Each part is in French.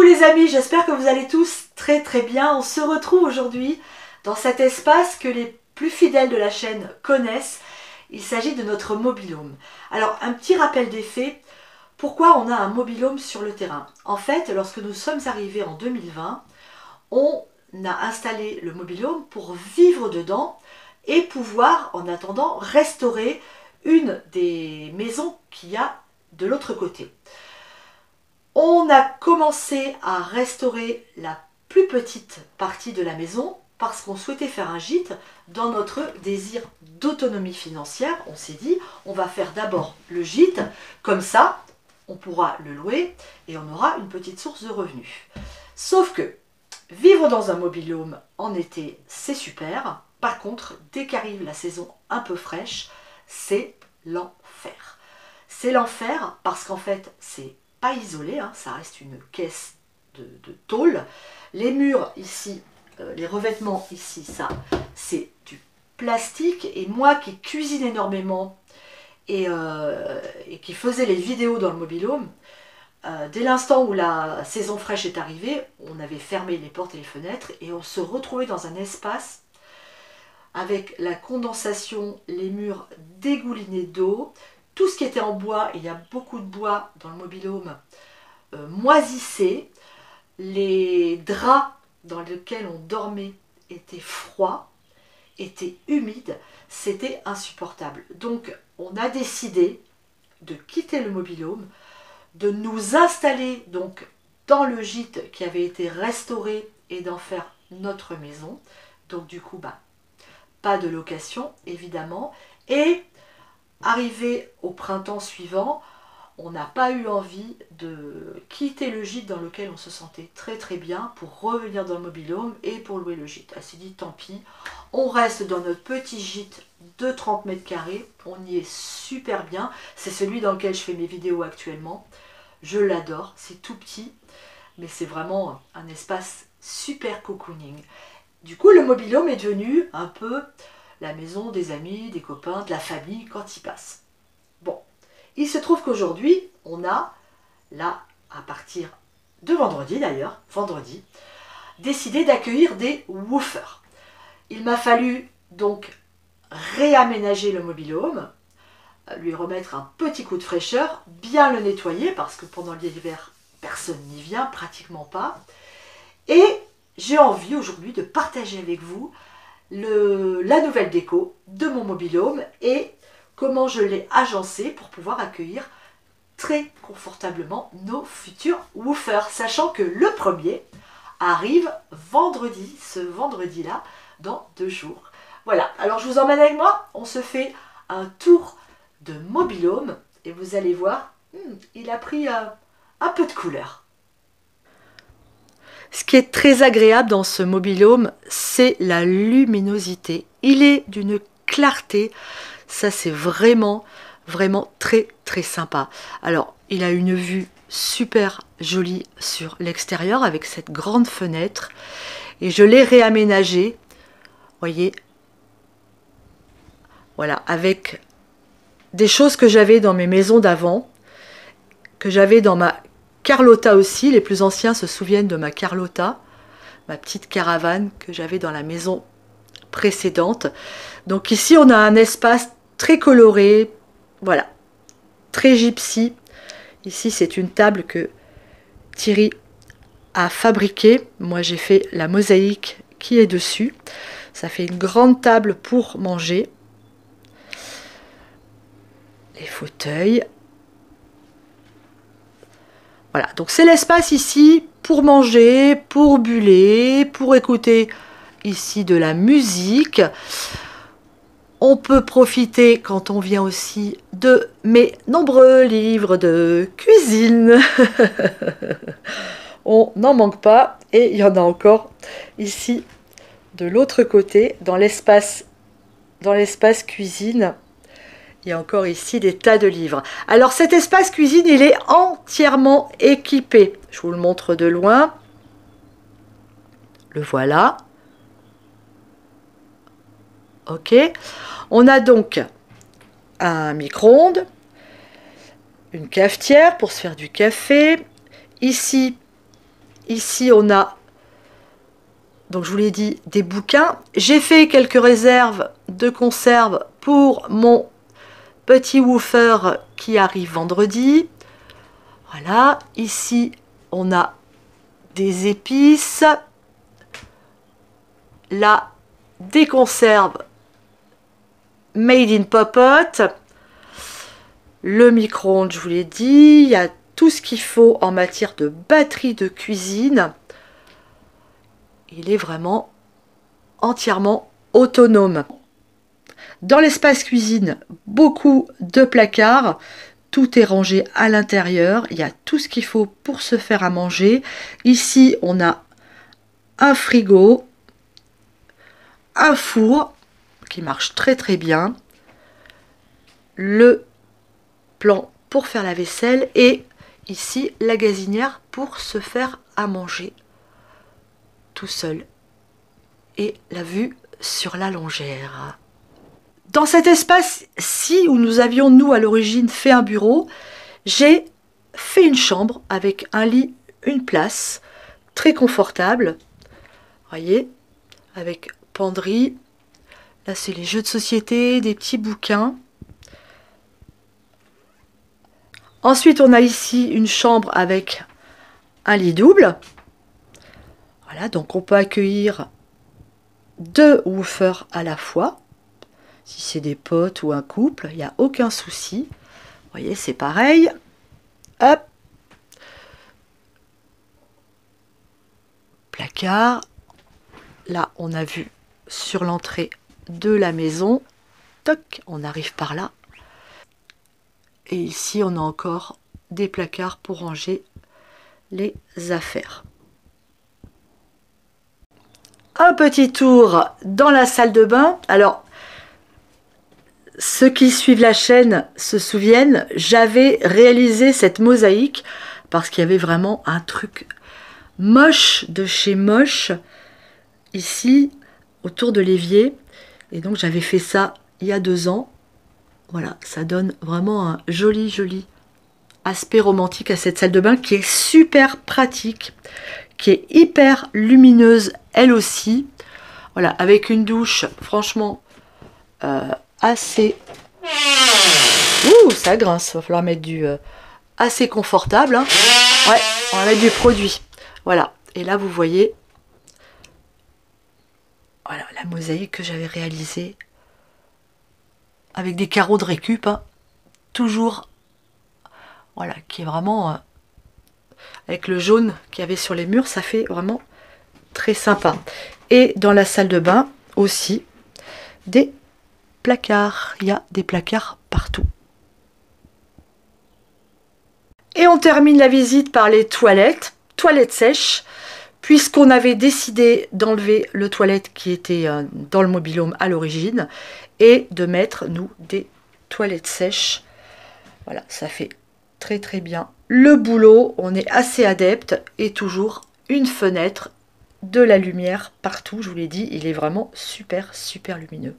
les amis, j'espère que vous allez tous très très bien. On se retrouve aujourd'hui dans cet espace que les plus fidèles de la chaîne connaissent. Il s'agit de notre mobil-home. Alors un petit rappel des faits, pourquoi on a un mobil-home sur le terrain? En fait, lorsque nous sommes arrivés en 2020, on a installé le mobil-home pour vivre dedans et pouvoir en attendant restaurer une des maisons qu'il y a de l'autre côté. On a commencé à restaurer la plus petite partie de la maison parce qu'on souhaitait faire un gîte. Dans notre désir d'autonomie financière, on s'est dit on va faire d'abord le gîte, comme ça on pourra le louer et on aura une petite source de revenus. Sauf que vivre dans un mobil-home en été, c'est super. Par contre, dès qu'arrive la saison un peu fraîche, c'est l'enfer. C'est l'enfer parce qu'en fait, c'est pas isolé, hein, ça reste une caisse de tôle. Les murs ici, les revêtements ici, ça, c'est du plastique. Et moi qui cuisine énormément et qui faisais les vidéos dans le mobil-home, dès l'instant où la saison fraîche est arrivée, on avait fermé les portes et les fenêtres et on se retrouvait dans un espace avec la condensation, les murs dégoulinés d'eau, tout ce qui était en bois, et il y a beaucoup de bois dans le mobil-home, moisissait, les draps dans lesquels on dormait étaient froids, étaient humides, c'était insupportable. Donc on a décidé de quitter le mobil-home, de nous installer donc dans le gîte qui avait été restauré et d'en faire notre maison. Donc du coup, pas de location évidemment. Et arrivé au printemps suivant, on n'a pas eu envie de quitter le gîte dans lequel on se sentait très très bien pour revenir dans le mobil-home et pour louer le gîte. Elle s'est dit tant pis, on reste dans notre petit gîte de 30 mètres carrés, on y est super bien. C'est celui dans lequel je fais mes vidéos actuellement. Je l'adore, c'est tout petit, mais c'est vraiment un espace super cocooning. Du coup, le mobil-home est devenu un peu la maison des amis, des copains, de la famille quand ils passent. Bon, il se trouve qu'aujourd'hui, on a, là, à partir de vendredi d'ailleurs, vendredi, décidé d'accueillir des woofers. Il m'a fallu donc réaménager le mobil-home, lui remettre un petit coup de fraîcheur, bien le nettoyer parce que pendant l'hiver, personne n'y vient, pratiquement pas. Et j'ai envie aujourd'hui de partager avec vous la nouvelle déco de mon mobil-home et comment je l'ai agencé pour pouvoir accueillir très confortablement nos futurs woofers, sachant que le premier arrive vendredi, ce vendredi-là, dans 2 jours. Voilà, alors je vous emmène avec moi, on se fait un tour de mobil-home et vous allez voir, il a pris un peu de couleur. Ce qui est très agréable dans ce mobil-home, c'est la luminosité. Il est d'une clarté, ça c'est vraiment, vraiment très très sympa. Alors, il a une vue super jolie sur l'extérieur avec cette grande fenêtre et je l'ai réaménagé, voyez, voilà, avec des choses que j'avais dans mes maisons d'avant, que j'avais dans ma Carlotta aussi. Les plus anciens se souviennent de ma Carlotta, ma petite caravane que j'avais dans la maison précédente. Donc ici, on a un espace très coloré, voilà, très gypsy. Ici, c'est une table que Thierry a fabriquée. Moi, j'ai fait la mosaïque qui est dessus. Ça fait une grande table pour manger. Les fauteuils. Voilà, donc c'est l'espace ici pour manger, pour buller, pour écouter ici de la musique. On peut profiter quand on vient aussi de mes nombreux livres de cuisine. On n'en manque pas et il y en a encore ici de l'autre côté dans l'espace cuisine. Il y a encore ici des tas de livres. Alors cet espace cuisine, il est entièrement équipé. Je vous le montre de loin. Le voilà. Ok. On a donc un micro-ondes, une cafetière pour se faire du café. Ici, ici on a, donc je vous l'ai dit, des bouquins. J'ai fait quelques réserves de conserve pour mon petit woofer qui arrive vendredi. Voilà, ici on a des épices. Là, des conserves made in popote. Le micro-ondes, je vous l'ai dit. Il y a tout ce qu'il faut en matière de batterie de cuisine. Il est vraiment entièrement autonome. Dans l'espace cuisine, beaucoup de placards. Tout est rangé à l'intérieur. Il y a tout ce qu'il faut pour se faire à manger. Ici, on a un frigo, un four qui marche très très bien, le plan pour faire la vaisselle et ici la gazinière pour se faire à manger tout seul et la vue sur la longère. Dans cet espace-ci où nous avions nous à l'origine fait un bureau, j'ai fait une chambre avec un lit, une place très confortable, voyez, avec penderie. Là c'est les jeux de société, des petits bouquins. Ensuite on a ici une chambre avec un lit double. Voilà, donc on peut accueillir 2 woofers à la fois. Si c'est des potes ou un couple, il n'y a aucun souci. Vous voyez, c'est pareil. Hop. Placard. Là, on a vu sur l'entrée de la maison. Toc, on arrive par là. Et ici, on a encore des placards pour ranger les affaires. Un petit tour dans la salle de bain. Alors, ceux qui suivent la chaîne se souviennent, j'avais réalisé cette mosaïque parce qu'il y avait vraiment un truc moche de chez moche ici autour de l'évier. Et donc j'avais fait ça il y a 2 ans. Voilà, ça donne vraiment un joli aspect romantique à cette salle de bain qui est super pratique, qui est hyper lumineuse elle aussi. Voilà, avec une douche franchement assez... Ouh, ça grince, il va falloir mettre du assez confortable. Hein. Ouais, on va mettre du produit. Voilà, et là vous voyez, voilà la mosaïque que j'avais réalisée avec des carreaux de récup, hein. Toujours, voilà, qui est vraiment avec le jaune qu'il y avait sur les murs, ça fait vraiment très sympa. Et dans la salle de bain aussi, des placards. Il y a des placards partout. Et on termine la visite par les toilettes. Toilettes sèches, puisqu'on avait décidé d'enlever le toilette qui était dans le mobil-home à l'origine et de mettre, nous, des toilettes sèches. Voilà, ça fait très très bien le boulot. On est assez adepte et toujours une fenêtre, de la lumière partout. Je vous l'ai dit, il est vraiment super lumineux.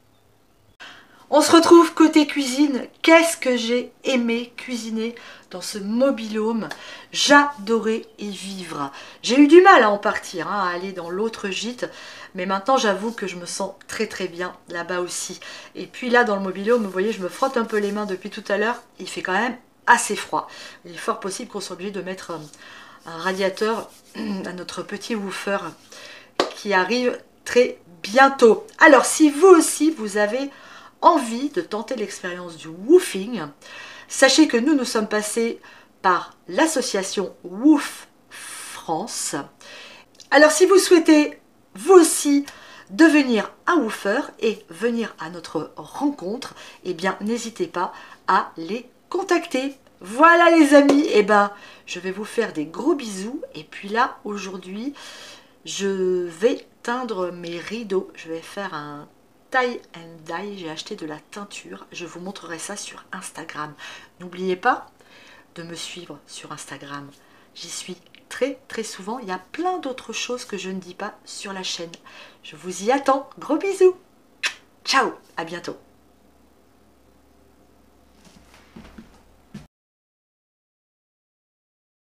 On se retrouve côté cuisine. Qu'est-ce que j'ai aimé cuisiner dans ce mobil-home. J'adorais y vivre. J'ai eu du mal à en partir, hein, à aller dans l'autre gîte. Mais maintenant, j'avoue que je me sens très bien là-bas aussi. Et puis là, dans le mobil-home, vous voyez, je me frotte un peu les mains depuis tout à l'heure. Il fait quand même assez froid. Il est fort possible qu'on soit obligé de mettre un radiateur à notre petit woofer qui arrive très bientôt. Alors, si vous aussi, vous avez envie de tenter l'expérience du woofing, sachez que nous sommes passés par l'association Woof France. Alors si vous souhaitez vous aussi devenir un woofer et venir à notre rencontre, eh bien n'hésitez pas à les contacter. Voilà les amis, eh ben je vais vous faire des gros bisous. Et puis là aujourd'hui je vais teindre mes rideaux. Je vais faire un tie and dye, j'ai acheté de la teinture, je vous montrerai ça sur Instagram. N'oubliez pas de me suivre sur Instagram, j'y suis très souvent, il y a plein d'autres choses que je ne dis pas sur la chaîne. Je vous y attends, gros bisous, ciao, à bientôt.